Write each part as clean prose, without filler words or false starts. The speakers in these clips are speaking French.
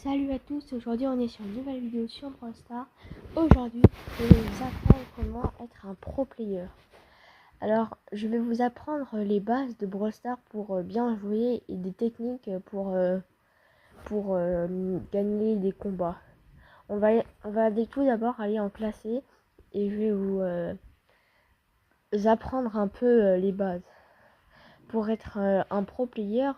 Salut à tous, aujourd'hui on est sur une nouvelle vidéo sur Brawl Stars. Aujourd'hui je vais vous apprendre comment être un pro player. Alors je vais vous apprendre les bases de Brawl Stars pour bien jouer et des techniques pour gagner des combats. On va tout d'abord aller en classé et je vais vous apprendre un peu les bases. Pour être un pro player,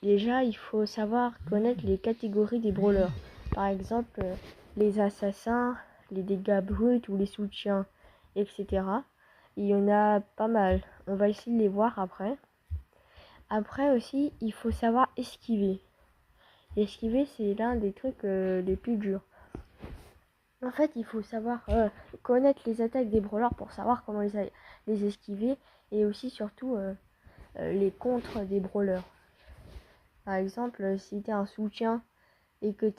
déjà, il faut savoir connaître les catégories des brawlers. Par exemple, les assassins, les dégâts bruts ou les soutiens, etc. Il y en a pas mal. On va essayer de les voir après. Après aussi, il faut savoir esquiver. Esquiver, c'est l'un des trucs les plus durs. En fait, il faut savoir connaître les attaques des brawlers pour savoir comment les esquiver. Et aussi, surtout, les contres des brawlers. Par exemple, si tu es un soutien et qu'il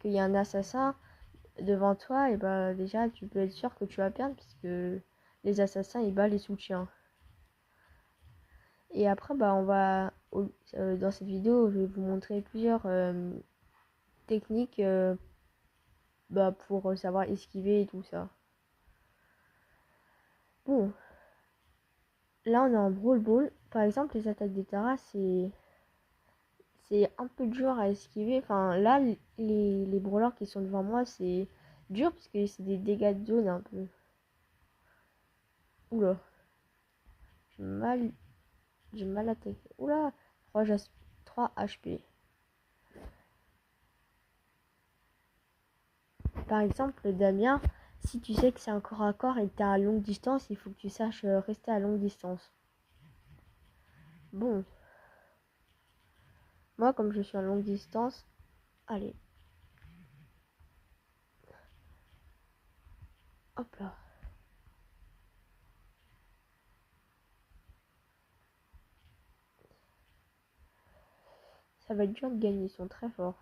y a un assassin devant toi, et bah déjà tu peux être sûr que tu vas perdre puisque les assassins ils battent les soutiens. Et après bah dans cette vidéo je vais vous montrer plusieurs techniques pour savoir esquiver et tout ça. Bon, là on est en Brawl Ball. Par exemple les attaques des Tara c'est un peu dur à esquiver. Enfin là les brawlers qui sont devant moi c'est dur parce que c'est des dégâts de zone un peu. Oula, j'ai mal attaqué. Oula, 3 HP. Par exemple, Damien, si tu sais que c'est un corps à corps et que tu es à longue distance, il faut que tu saches rester à longue distance. Bon. Moi, comme je suis à longue distance, allez. Hop là. Ça va être dur de gagner, ils sont très forts.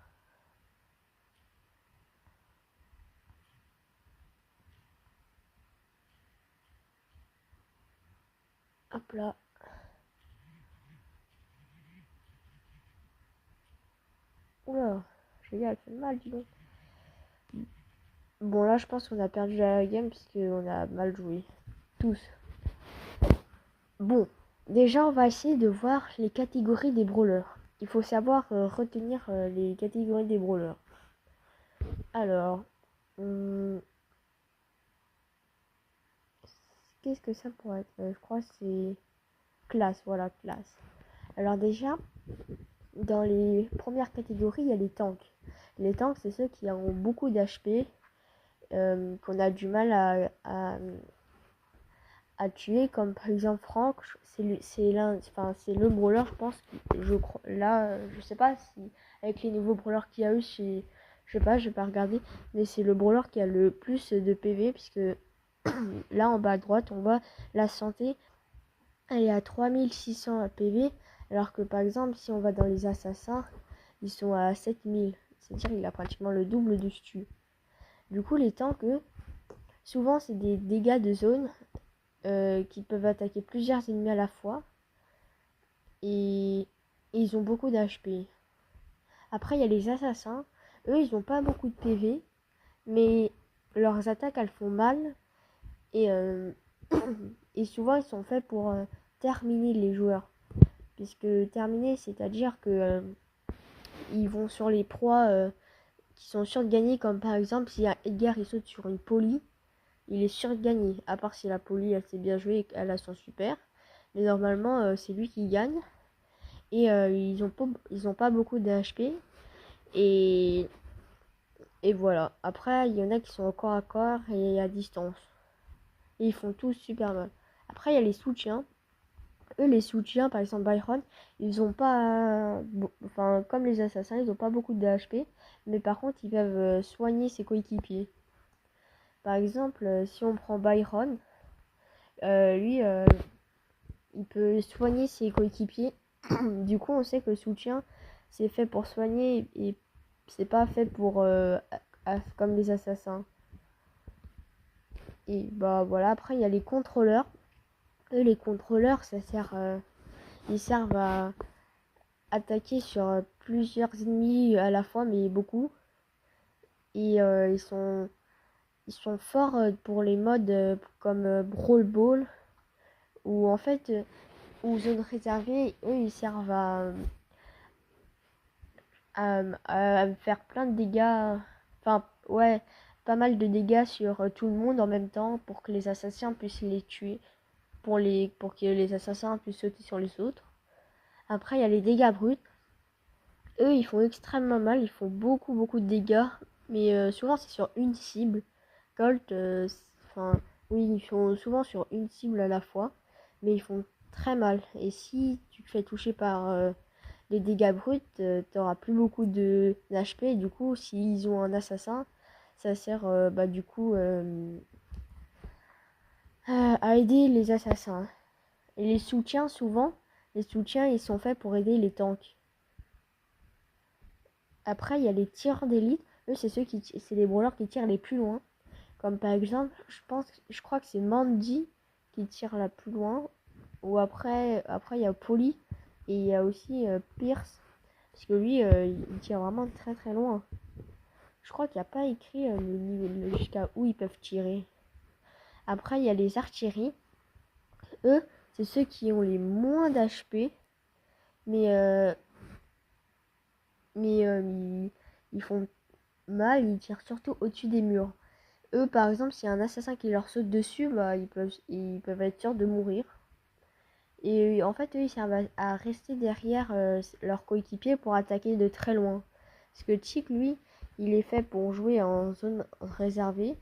Hop là. Oula, génial, elle fait mal, dis donc. Bon, là, je pense qu'on a perdu la game puisqu'on a mal joué. Tous. Bon, déjà, on va essayer de voir les catégories des brawlers. Il faut savoir retenir les catégories des brawlers. Alors, qu'est-ce que ça pourrait être? Je crois que c'est classe, voilà, classe. Alors déjà, dans les premières catégories, il y a les tanks. Les tanks, c'est ceux qui ont beaucoup d'HP, qu'on a du mal à tuer, comme par exemple Franck. C'est le brawler, je pense. Je sais pas si avec les nouveaux brawlers qu'il y a eu, je sais pas, je vais pas regarder, mais c'est le brawler qui a le plus de PV, puisque là en bas à droite, on voit la santé, elle est à 3600 PV, alors que par exemple, si on va dans les assassins, ils sont à 7000. C'est-à-dire il a pratiquement le double de stu. Du coup, les tanks, souvent, c'est des dégâts de zone qui peuvent attaquer plusieurs ennemis à la fois. Et ils ont beaucoup d'HP. Après, il y a les assassins. Eux, ils n'ont pas beaucoup de PV, mais leurs attaques, elles font mal. Et, et souvent, ils sont faits pour terminer les joueurs. Puisque terminer, c'est-à-dire que ils vont sur les proies qui sont sûrs de gagner, comme par exemple, si Edgar il saute sur une Polly, il est sûr de gagner. À part si la Polly, elle s'est bien jouée et qu'elle a son super. Mais normalement, c'est lui qui gagne. Et ils ont pas beaucoup de HP. Et voilà. Après, il y en a qui sont au corps à corps et à distance. Et ils font tous super mal. Après, il y a les soutiens. Eux, les soutiens, par exemple Byron, ils ont pas... Enfin, comme les assassins, ils ont pas beaucoup de HP. Mais par contre, ils peuvent soigner ses coéquipiers. Par exemple, si on prend Byron, lui, il peut soigner ses coéquipiers. Du coup, on sait que le soutien, c'est fait pour soigner et c'est pas fait pour comme les assassins. Et bah voilà, après il y a les contrôleurs. Les contrôleurs, ça sert, ils servent à attaquer sur plusieurs ennemis à la fois, mais beaucoup. Et ils sont forts pour les modes comme Brawl Ball, où en fait, ou zone réservée, eux ils servent à faire plein de dégâts. Enfin, ouais, pas mal de dégâts sur tout le monde en même temps pour que les assassins puissent les tuer. Pour que les assassins puissent sauter sur les autres. Après, il y a les dégâts bruts. Eux, ils font extrêmement mal, ils font beaucoup de dégâts, mais souvent c'est sur une cible. Colt, enfin, oui, ils sont souvent sur une cible à la fois, mais ils font très mal. Et si tu te fais toucher par les dégâts bruts, t'auras plus beaucoup de d'HP, et du coup, s'ils ont un assassin, ça sert bah, du coup à aider les assassins. Et les soutiens, souvent, les soutiens, ils sont faits pour aider les tanks. Après, il y a les tireurs d'élite. Eux, c'est les brawlers qui tirent les plus loin. Comme par exemple, je crois que c'est Mandy qui tire la plus loin. Ou après il y a Polly et il y a aussi Pierce. Parce que lui, il tire vraiment très loin. Je crois qu'il n'y a pas écrit le niveau jusqu'à où ils peuvent tirer. Après, il y a les artilleries. Eux, c'est ceux qui ont les moins d'HP. Mais, ils font mal, ils tirent surtout au-dessus des murs. Eux, par exemple, s'il y a un assassin qui leur saute dessus, bah, ils peuvent être sûrs de mourir. Et en fait, eux, ils servent à rester derrière leur coéquipier pour attaquer de très loin. Parce que Chick, lui, il est fait pour jouer en zone réservée.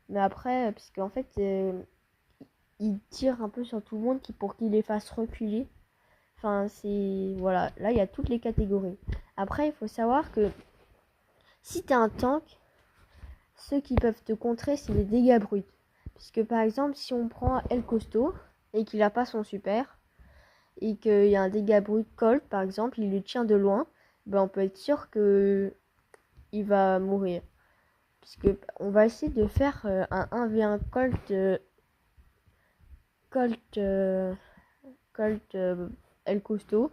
Mais après, parce qu'en fait, il tire un peu sur tout le monde pour qu'il les fasse reculer. Enfin, c'est... Voilà, là, il y a toutes les catégories. Après, il faut savoir que si t'es un tank, ceux qui peuvent te contrer, c'est les dégâts bruts. Puisque par exemple, si on prend El Costo et qu'il n'a pas son super, et qu'il y a un dégât brut Colt, par exemple, il le tient de loin, ben on peut être sûr que il va mourir. Puisque on va essayer de faire un 1v1 Colt, Colt, Colt El Costo.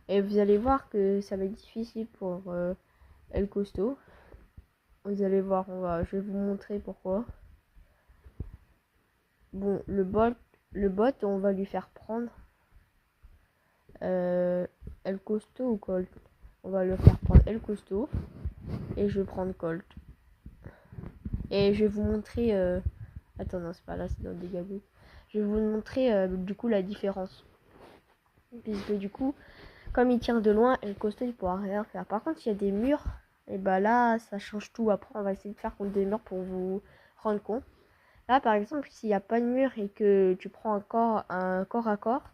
Et vous allez voir que ça va être difficile pour El Costo. Vous allez voir, je vais vous montrer pourquoi. Bon, le bot, on va lui faire prendre El Costo ou Colt. On va le faire prendre El Costo et je vais prendre Colt. Et je vais vous montrer. Attends, non, c'est pas là, c'est dans le dégâts. Je vais vous montrer du coup la différence. Puisque du coup, comme il tire de loin, El Costo il pourra rien faire. Par contre, s'il y a des murs, et bah là, ça change tout. Après, on va essayer de faire contre des murs pour vous rendre compte. Là, par exemple, s'il n'y a pas de mur et que tu prends un corps à corps,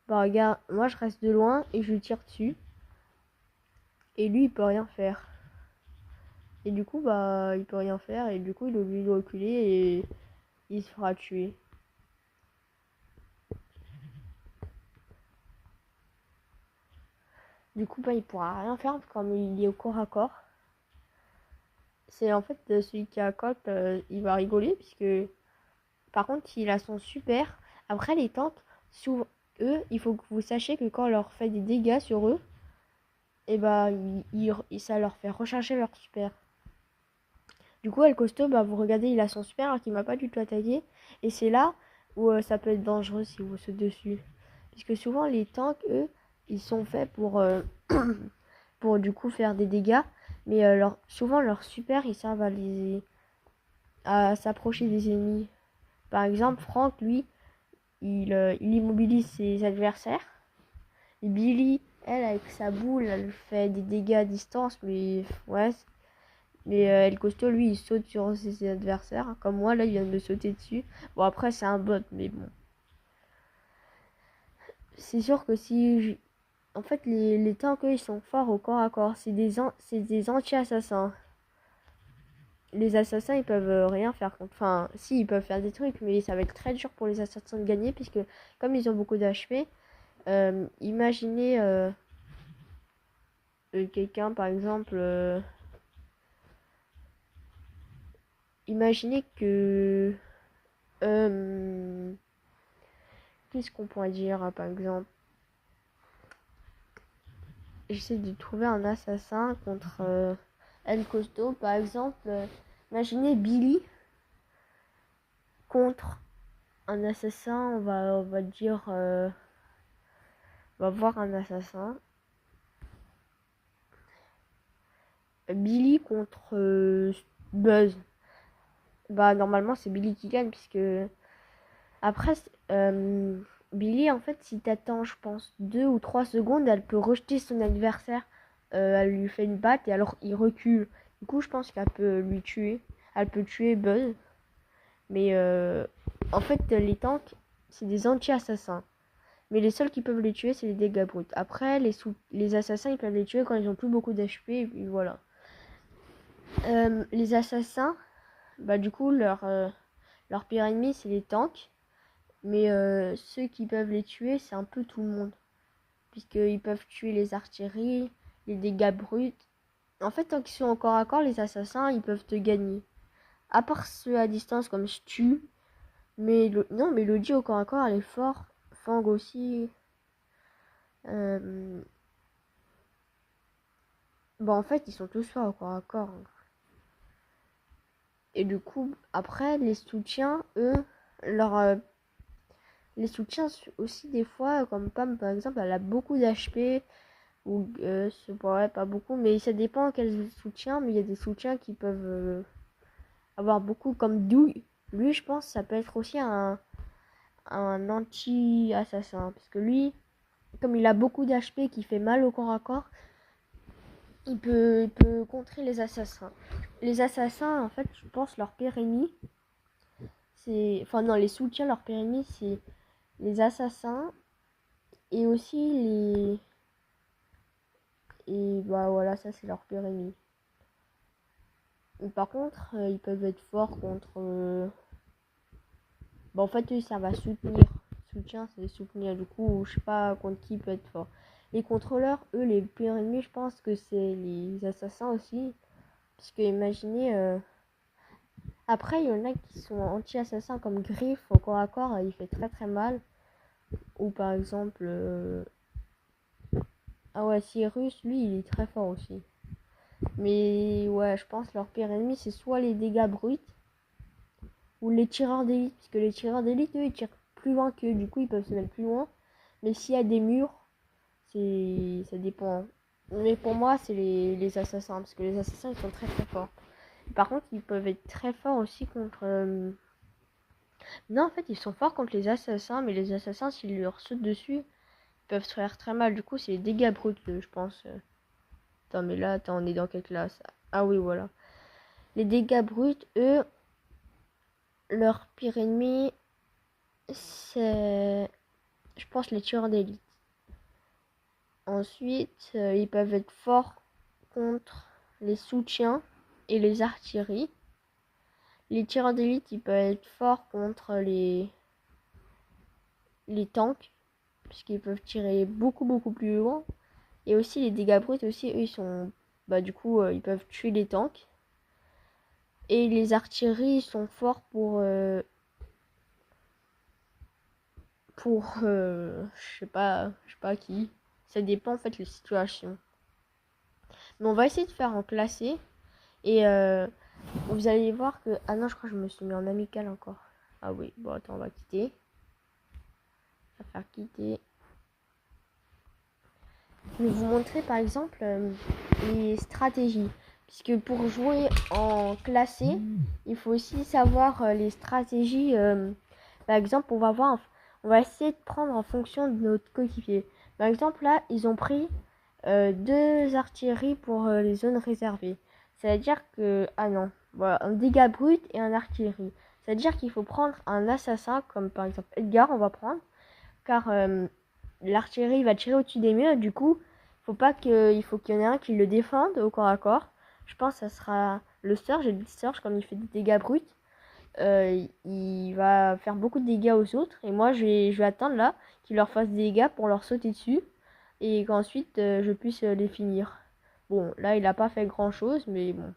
bah regarde, moi je reste de loin et je lui tire dessus. Et lui, il peut rien faire. Et du coup, bah, il peut rien faire. Et du coup, il est obligé de reculer et il se fera tuer. Du coup, bah, il pourra rien faire comme il est au corps à corps. C'est en fait celui qui a Colt, il va rigoler puisque par contre, il a son super. Après, les tanks, souvent, eux, il faut que vous sachiez que quand on leur fait des dégâts sur eux, et bah, ça leur fait recharger leur super. Du coup, El Costo, bah, vous regardez, il a son super alors qu'il m'a pas du tout attaqué. Et c'est là où ça peut être dangereux si vous sautez dessus. Puisque souvent, les tanks, eux, ils sont faits pour du coup faire des dégâts. Mais souvent, leurs super, ils servent à s'approcher des ennemis. Par exemple, Frank, lui, il immobilise ses adversaires. Et Billy, elle, avec sa boule, elle fait des dégâts à distance. Mais ouais, mais El Costo, lui, il saute sur ses adversaires. Comme moi, là, il vient de me sauter dessus. Bon, après, c'est un bot, mais bon. C'est sûr que si... En fait, les tanks, eux, ils sont forts au corps à corps. C'est des anti-assassins. Les assassins, ils peuvent rien faire contre. Enfin, si, ils peuvent faire des trucs, mais ça va être très dur pour les assassins de gagner, puisque comme ils ont beaucoup d'HP, imaginez quelqu'un, par exemple... imaginez que... qu'est-ce qu'on pourrait dire, par exemple j'essaie de trouver un assassin contre El Costo. Par exemple, imaginez Billy contre un assassin, on va dire, on va voir un assassin. Billy contre Buzz. Bah normalement c'est Billy qui gagne puisque après Billy en fait si t'attends je pense 2 ou 3 secondes elle peut rejeter son adversaire, elle lui fait une batte et alors il recule. Du coup je pense qu'elle peut lui tuer. Elle peut tuer Buzz. Mais en fait les tanks c'est des anti-assassins. Mais les seuls qui peuvent les tuer c'est les dégâts bruts. Après les assassins ils peuvent les tuer quand ils ont plus beaucoup d'HP et puis voilà. Les assassins, bah du coup leur pire ennemi c'est les tanks. Mais ceux qui peuvent les tuer c'est un peu tout le monde. Puisqu'ils peuvent tuer les artilleries, les dégâts bruts. En fait tant qu'ils sont au corps à corps les assassins ils peuvent te gagner. À part ceux à distance comme Stu. Mais non mais Lodi au corps à corps elle est fort. Fang aussi. Bon en fait ils sont tous forts au corps à corps. Et du coup après les soutiens eux les soutiens aussi des fois comme Pam par exemple elle a beaucoup d'HP ou c'est pas beaucoup mais ça dépend quels soutiens mais il y a des soutiens qui peuvent avoir beaucoup comme Douille. Lui je pense ça peut être aussi un anti-assassin parce que lui comme il a beaucoup d'HP qui fait mal au corps à corps il peut contrer les assassins. Les assassins en fait je pense leur pire ennemi c'est enfin non les soutiens leur pire ennemi c'est les assassins et aussi les et bah voilà ça c'est leur pire ennemi. Par contre ils peuvent être forts contre bah en fait eux ça va soutenir soutien c'est des soutenir du coup je sais pas contre qui peut être fort. Les contrôleurs eux les pires ennemis je pense que c'est les assassins aussi parce que imaginez après il y en a qui sont anti-assassins comme Griff au corps à corps il fait très très mal ou par exemple ah ouais Cyrus lui il est très fort aussi. Mais ouais, je pense leur pire ennemi, c'est soit les dégâts bruts ou les tireurs d'élite. Parce que les tireurs d'élite, eux, ils tirent plus loin qu'eux. Du coup, ils peuvent se mettre plus loin. Mais s'il y a des murs, ça dépend. Mais pour moi, c'est les assassins. Parce que les assassins, ils sont très très forts. Par contre, ils peuvent être très forts aussi contre... Non, en fait, ils sont forts contre les assassins. Mais les assassins, s'ils leur sautent dessus, ils peuvent se faire très mal. Du coup, c'est les dégâts bruts, je pense. Attends, mais là, attends, on est dans quelle classe? Ah oui, voilà. Les dégâts bruts, eux, leur pire ennemi, c'est, je pense, les tueurs d'élite. Ensuite, ils peuvent être forts contre les soutiens et les artilleries. Les tireurs d'élite, ils peuvent être forts contre les tanks, puisqu'ils peuvent tirer beaucoup beaucoup plus loin. Et aussi les dégâts bruts aussi, eux, ils sont, bah du coup, ils peuvent tuer les tanks. Et les artilleries, ils sont forts pour je sais pas qui. Ça dépend en fait de la situation. Mais on va essayer de faire en classé. Et vous allez voir que... Ah non, je crois que je me suis mis en amical encore. Ah oui, bon attends, on va quitter. On va faire quitter. Je vais vous montrer par exemple les stratégies. Puisque pour jouer en classé, il faut aussi savoir les stratégies. Par exemple, on va essayer de prendre en fonction de notre coéquipier. Par exemple, là, ils ont pris 2 artilleries pour les zones réservées. C'est-à-dire que... Ah non, voilà, un dégât brut et un artillerie. C'est-à-dire qu'il faut prendre un assassin, comme par exemple Edgar, on va prendre. Car l'artillerie va tirer au-dessus des murs, et du coup, il faut qu'il y en ait un qui le défende au corps à corps. Je pense que ça sera le Surge, et le Surge, comme il fait des dégâts bruts, il va faire beaucoup de dégâts aux autres. Et moi, je vais attendre là qu'il leur fasse des dégâts pour leur sauter dessus. Et qu'ensuite, je puisse les finir. Bon, là, il a pas fait grand-chose, mais bon.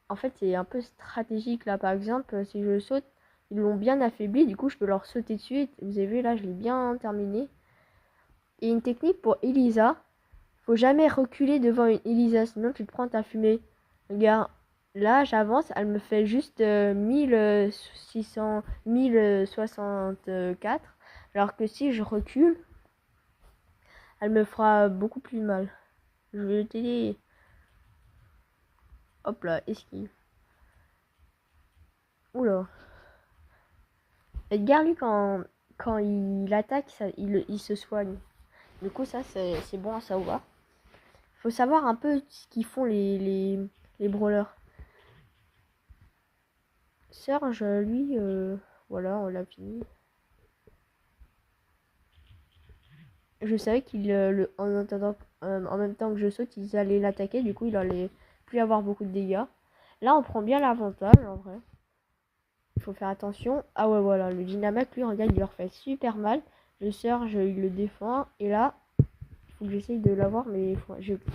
En fait, c'est un peu stratégique, là. Par exemple, si je saute, ils l'ont bien affaibli. Du coup, je peux leur sauter dessus. Vous avez vu, là, je l'ai bien terminé. Et une technique pour Elisa, faut jamais reculer devant une Elisa, sinon tu te prends ta fumée. Regarde, là j'avance, elle me fait juste 1064, alors que si je recule, elle me fera beaucoup plus mal. Je vais t'aider. Hop là, esquive. Oula. Edgar, lui, quand il attaque, il se soigne. Du coup, ça, c'est bon à savoir. Faut savoir un peu ce qu'ils font les brawlers. Serge, lui, voilà, on l'a fini. Je savais en même temps que je saute, ils allaient l'attaquer. Du coup, il allait plus avoir beaucoup de dégâts. Là, on prend bien l'avantage, en vrai. Il faut faire attention. Ah ouais, voilà, le Dynamax, lui, regarde, il leur fait super mal. Le Surge, il le défend. Et là, il faut que j'essaye de l'avoir, mais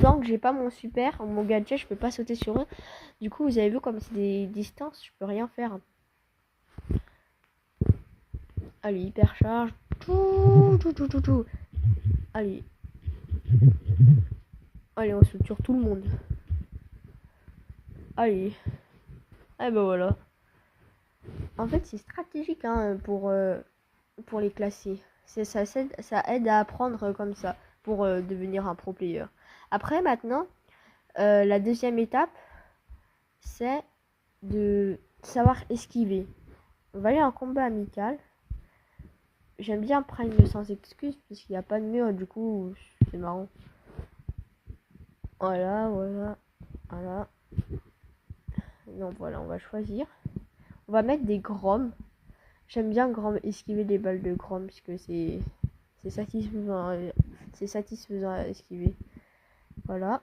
tant que j'ai pas mon super, mon gadget, je peux pas sauter sur eux. Du coup, vous avez vu comme c'est des distances, je peux rien faire. Allez, hyper charge. Tout. Allez. Allez, on saute sur tout le monde. Allez. Ah ben voilà. En fait, c'est stratégique hein, pour les classer. Ça aide à apprendre comme ça pour devenir un pro player. Après, maintenant, la deuxième étape, c'est de savoir esquiver. On va aller en combat amical. J'aime bien prendre sans excuse parce qu'il n'y a pas de mur, du coup, c'est marrant. Voilà. Non, voilà, on va choisir. On va mettre des groms. J'aime bien esquiver des balles de grom parce que c'est satisfaisant. C'est satisfaisant à esquiver. Voilà.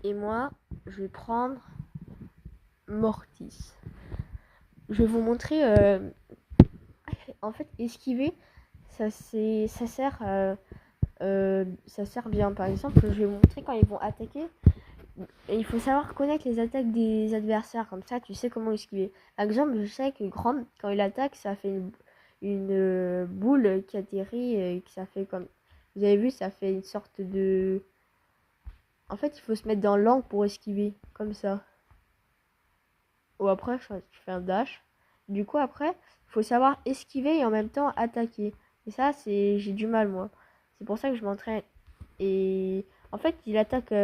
Et moi, je vais prendre Mortis. Je vais vous montrer. En fait, esquiver, ça sert. Ça sert bien. Par exemple, je vais vous montrer quand ils vont attaquer. Et il faut savoir connaître les attaques des adversaires. Comme ça, tu sais comment esquiver. Par exemple, je sais que Grom, quand il attaque, ça fait une boule qui atterrit et que ça fait comme... Vous avez vu, ça fait une sorte de... En fait, il faut se mettre dans l'angle pour esquiver. Comme ça. Ou après, je fais un dash. Du coup, après, il faut savoir esquiver et en même temps attaquer. Et ça, j'ai du mal, moi. C'est pour ça que je m'entraîne. Et en fait, il attaque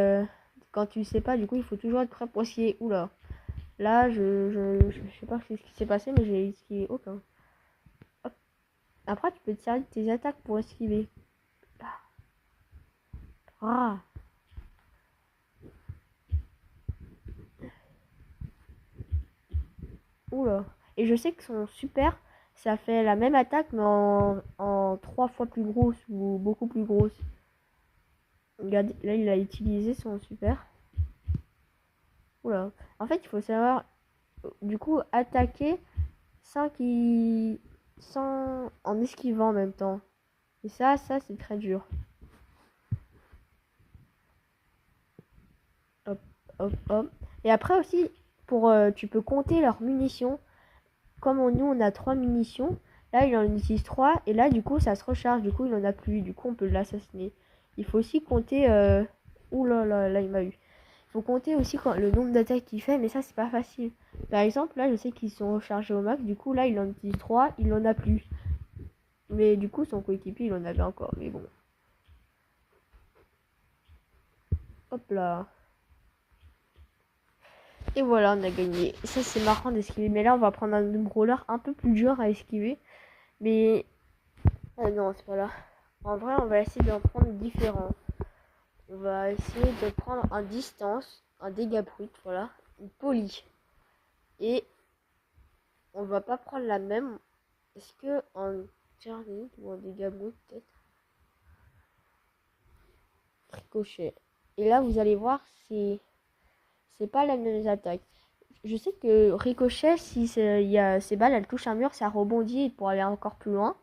quand tu sais pas. Du coup, il faut toujours être prêt pour esquiver. Oula. Là, je sais pas ce qui s'est passé, mais j'ai esquivé aucun. Hop. Après, tu peux te servir de tes attaques pour esquiver. Ah. Oula. Et je sais que son super, ça fait la même attaque, mais en 3 fois plus grosse ou beaucoup plus grosse. Regardez, là, il a utilisé son super. Oula. En fait, il faut savoir, du coup, attaquer sans en esquivant en même temps. Et ça c'est très dur. Hop. Et après aussi, tu peux compter leurs munitions. Comme nous, on a 3 munitions. Là, il en utilise 3. Et là, du coup, ça se recharge. Du coup, il en a plus. Du coup, on peut l'assassiner. Il faut aussi compter... Ouh là, il m'a eu. Il faut compter aussi le nombre d'attaques qu'il fait. Mais ça, c'est pas facile. Par exemple, là, je sais qu'ils sont rechargés au max. Du coup, là, il en utilise 3. Il en a plus. Mais du coup, son coéquipier, il en avait encore. Mais bon. Hop là. Et voilà, on a gagné. Ça, c'est marrant d'esquiver. Mais là, on va prendre un brawler un peu plus dur à esquiver. Mais... Ah non, c'est pas là. En vrai, on va essayer d'en prendre différents. On va essayer de prendre un distance, un dégât brut, voilà. Une poly. Et on va pas prendre la même. Est-ce que en dernier ou en dégât brut, peut-être ricochet. Et là, vous allez voir, c'est pas la même attaque. Je sais que ricochet, si il y a ces balles, elles touchent un mur, ça rebondit pour aller encore plus loin.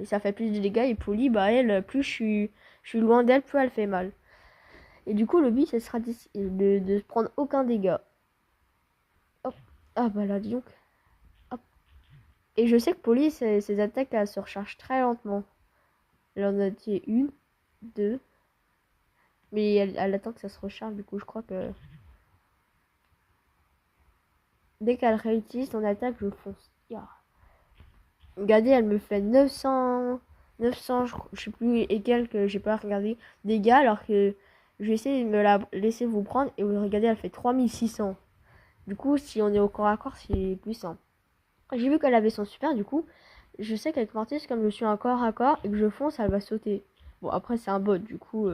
Et ça fait plus de dégâts. Et poly, bah elle, plus je suis loin d'elle, plus elle fait mal. Et du coup, le but, ce sera de prendre aucun dégât. Hop. Ah bah là, disons. Hop. Et je sais que Polly, ses attaques, elles se rechargent très lentement. Elle en a tiré 1, 2. Mais elle attend que ça se recharge, du coup, je crois que... Dès qu'elle réutilise son attaque, je fonce. Yeah. Regardez, elle me fait 900 je sais plus, et quelques, j'ai pas regardé, dégâts, alors que je vais essayer de me la laisser vous prendre, et vous regardez, elle fait 3600. Du coup, si on est au corps à corps, c'est puissant. J'ai vu qu'elle avait son super, du coup, je sais qu'avec Mortis, comme je suis un corps à corps, et que je fonce, elle va sauter. Bon, après, c'est un bot, du coup,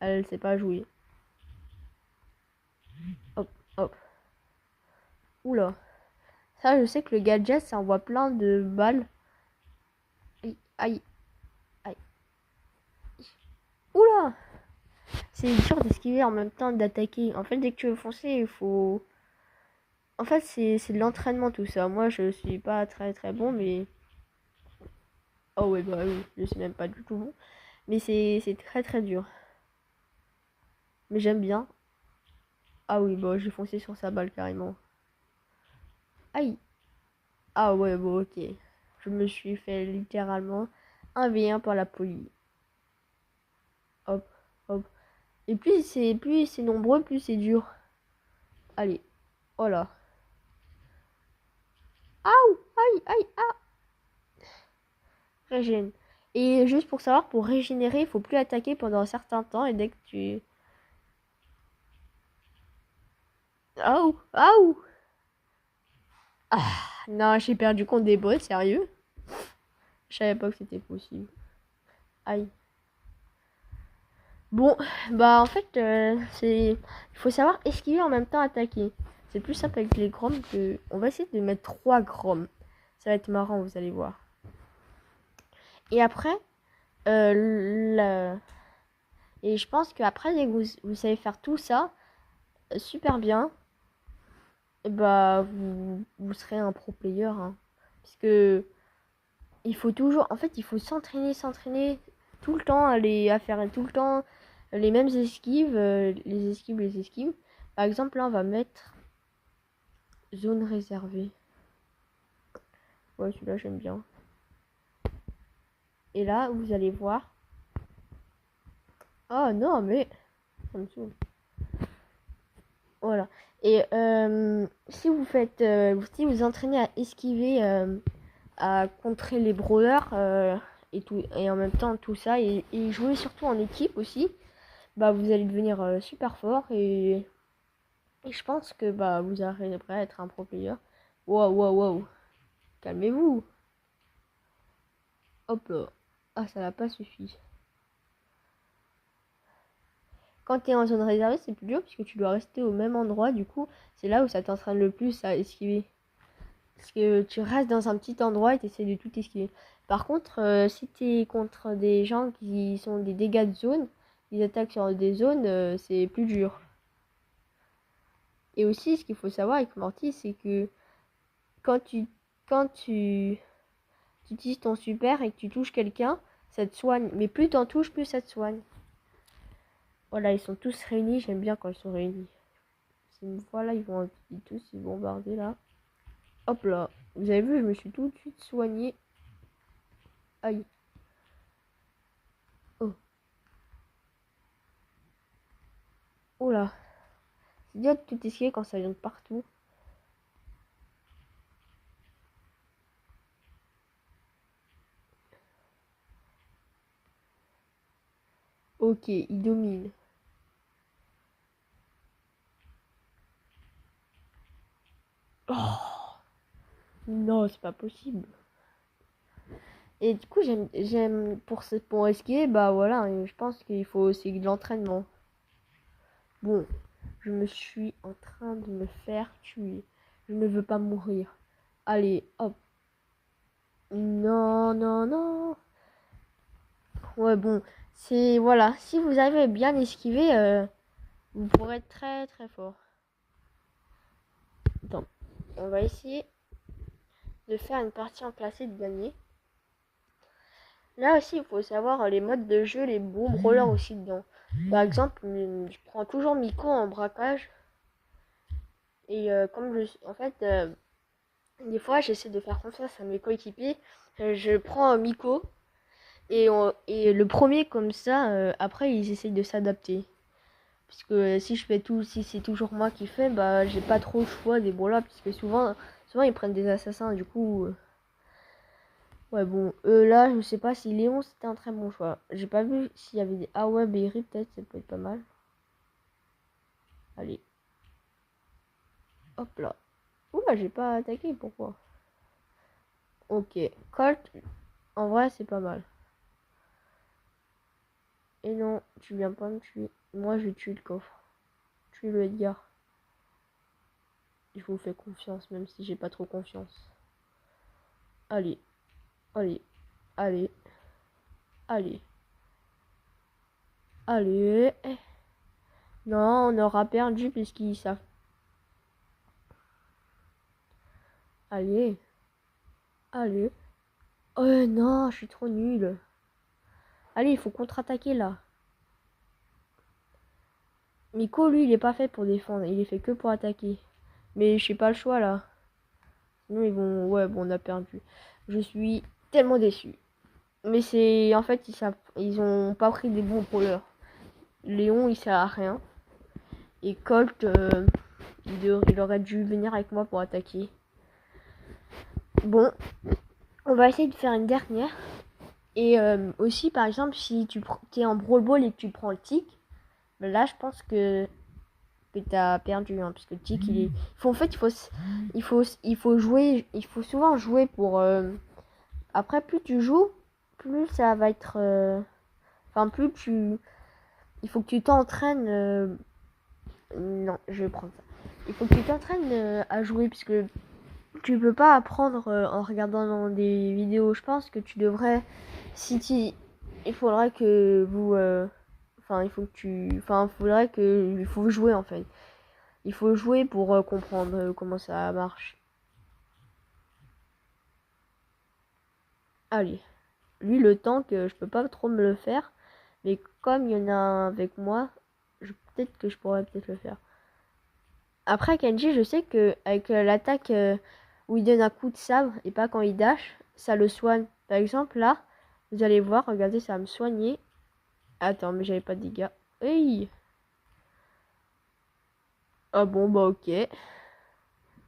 elle sait pas jouer. Hop, hop. Oula. Ça, je sais que le gadget, ça envoie plein de balles. Aïe, aïe, aïe. Oula! C'est dur d'esquiver en même temps d'attaquer. En fait, dès que tu veux foncer, il faut... En fait, c'est de l'entraînement tout ça. Moi, je suis pas très très bon, mais... Oh ouais, bah oui, je suis même pas du tout bon. Mais c'est très très dur. Mais j'aime bien. Ah oui, bah j'ai foncé sur sa balle carrément. Aïe! Ah ouais, bon, ok. Je me suis fait littéralement 1v1 par la police. Hop, hop. Et plus c'est nombreux, plus c'est dur. Allez. Oh là. Aouh! Aïe, aïe, ah! Régène. Et juste pour savoir, pour régénérer, il faut plus attaquer pendant un certain temps. Et dès que tu... Aouh! Aouh! Ah! Non, j'ai perdu contre des bots, sérieux? Je savais pas que c'était possible. Aïe. Bon, bah en fait, c'est... Il faut savoir esquiver en même temps attaquer. C'est plus simple avec les groms que... On va essayer de mettre 3 groms. Ça va être marrant, vous allez voir. Et après, et je pense qu'après, dès que vous savez faire tout ça, super bien, et bah vous serez un pro player. Hein. Parce que il faut toujours... En fait, il faut s'entraîner tout le temps, aller à faire tout le temps les mêmes esquives, les esquives. Par exemple, là, on va mettre zone réservée. Ouais, celui-là, j'aime bien. Et là, vous allez voir. Oh non, mais... Ça me saoule. Voilà. Et si vous faites... si vous entraînez à esquiver, à contrer les brawlers, et, tout, et en même temps tout ça, et jouer surtout en équipe aussi, bah vous allez devenir super fort. Et je pense que bah vous arriverez à être un pro player. Waouh, waouh, waouh. Calmez-vous. Hop là. Ah, ça n'a pas suffi. Quand tu es en zone réservée, c'est plus dur puisque tu dois rester au même endroit. Du coup, c'est là où ça t'entraîne le plus à esquiver. Parce que tu restes dans un petit endroit et tu essaies de tout esquiver. Par contre, si tu es contre des gens qui sont des dégâts de zone, ils attaquent sur des zones, c'est plus dur. Et aussi, ce qu'il faut savoir avec Morty, c'est que quand tu utilises ton super et que tu touches quelqu'un, ça te soigne. Mais plus t'en touches, plus ça te soigne. Voilà, ils sont tous réunis. J'aime bien quand ils sont réunis. Voilà, ils vont tous se bombarder là. Hop là. Vous avez vu, je me suis tout de suite soigné. Aïe. Oh. Oh là. C'est dur de tout esquiver quand ça vient de partout. Ok, il domine. Oh. Non, c'est pas possible. Et du coup, j'aime pour esquiver, bah voilà, je pense qu'il faut aussi de l'entraînement. Bon, je me suis en train de me faire tuer. Je ne veux pas mourir. Allez, hop. Non, non, non. Ouais, bon, c'est voilà. Si vous avez bien esquivé, vous pourrez être très très fort. Attends, on va essayer de faire une partie en classé de gagner. Là aussi, il faut savoir les modes de jeu, les bons brawlers aussi dedans. Par exemple, je prends toujours Miko en braquage. Et comme en fait, des fois, j'essaie de faire confiance à mes coéquipiers. Je prends Miko. Et le premier comme ça, après ils essayent de s'adapter. Parce que si c'est toujours moi qui fais, bah j'ai pas trop le choix des brawlers, puisque souvent ils prennent des assassins, du coup. Ouais bon, là je sais pas si Léon c'était un très bon choix. J'ai pas vu s'il y avait des... Ah ouais, Berry peut-être, ça peut être pas mal. Allez. Hop là. Oula, j'ai pas attaqué, pourquoi? Ok. Colt, en vrai c'est pas mal. Et non, tu viens pas me tuer. Moi je tue le coffre. Tue le Edgar. Je vous fais confiance, même si j'ai pas trop confiance. Allez. Allez. Allez. Allez. Allez. Non, on aura perdu puisqu'ils savent. Allez. Allez. Oh non, je suis trop nulle. Allez, il faut contre-attaquer là. Miko, lui, il est pas fait pour défendre. Il est fait que pour attaquer. Mais je sais pas le choix là. Sinon, ils vont... Ouais, bon, on a perdu. Je suis tellement déçu. Mais c'est... En fait, ils ont pas pris des bons brawlers. Léon, il sert à rien. Et Colt, il aurait dû venir avec moi pour attaquer. Bon, on va essayer de faire une dernière. Et aussi, par exemple, si tu es en Brawl Ball et que tu prends le tic, ben là, je pense que t'as perdu. Hein, parce que le tic, il est... en fait, il faut jouer... Il faut souvent jouer pour... Après, plus tu joues, plus ça va être... Enfin, plus tu... Il faut que tu t'entraînes... Non, je vais prendre ça. Il faut que tu t'entraînes à jouer, puisque tu peux pas apprendre en regardant dans des vidéos. Je pense que tu devrais... Il faudrait que vous... Enfin, il faut que tu... Enfin, il faut jouer, en fait. Il faut jouer pour comprendre comment ça marche. Allez. Lui, le tank, je peux pas trop me le faire. Mais comme il y en a un avec moi, peut-être que je pourrais peut-être le faire. Après, Kenji, je sais que avec l'attaque où il donne un coup de sabre et pas quand il dash, ça le soigne. Par exemple, là, vous allez voir, regardez, ça va me soigner. Attends, mais j'avais pas de dégâts. Hey! Ah bon, bah ok.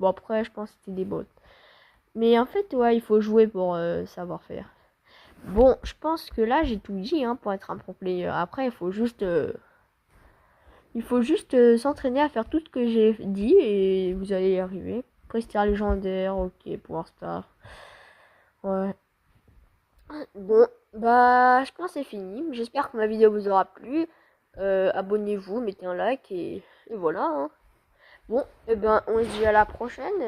Bon, après, je pense que c'était des bots. Mais en fait, ouais, il faut jouer pour savoir faire. Bon, je pense que là, j'ai tout dit hein, pour être un pro player. Après, il faut juste s'entraîner à faire tout ce que j'ai dit et vous allez y arriver. Prestige légendaire, ok, Power Star. Ouais. Bon, bah, je pense que c'est fini. J'espère que ma vidéo vous aura plu. Abonnez-vous, mettez un like et voilà. Hein. Bon, et ben, on se dit à la prochaine.